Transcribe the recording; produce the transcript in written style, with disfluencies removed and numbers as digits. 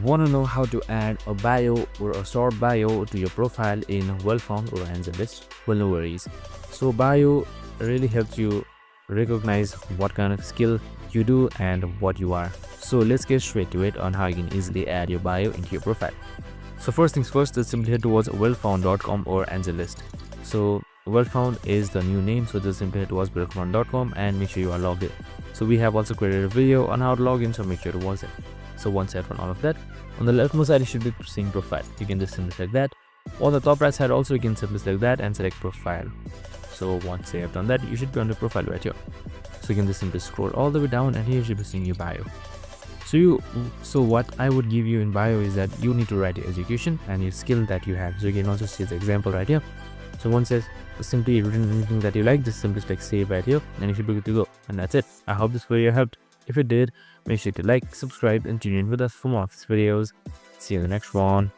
Want to know how to add a bio or a short bio to your profile in Well-Found or AngelList? Well, no worries. So bio really helps you recognize what kind of skill you do and what you are. So let's get straight to it on how you can easily add your bio into your profile. So first things first, just simply head towards wellfound.com or AngelList. So Wellfound is the new name, so just simply head towards wellfound.com and make sure you are logged in. So we have also created a video on how to log in, so make sure to watch it. So once you have done all of that, on the leftmost side you should be seeing profile. You can just simply select that. On the top right side also you can simply select that and select profile. So once you have done that, you should be on the profile right here. So you can just simply scroll all the way down and here you should be seeing your bio. So what I would give you in bio is that you need to write your education and your skill that you have. So you can also see the example right here. So once it's simply written anything that you like, just simply click save right here and you should be good to go. And that's it. I hope this video helped. If it did, make sure to like, subscribe and tune in with us for more of these videos. See you in the next one.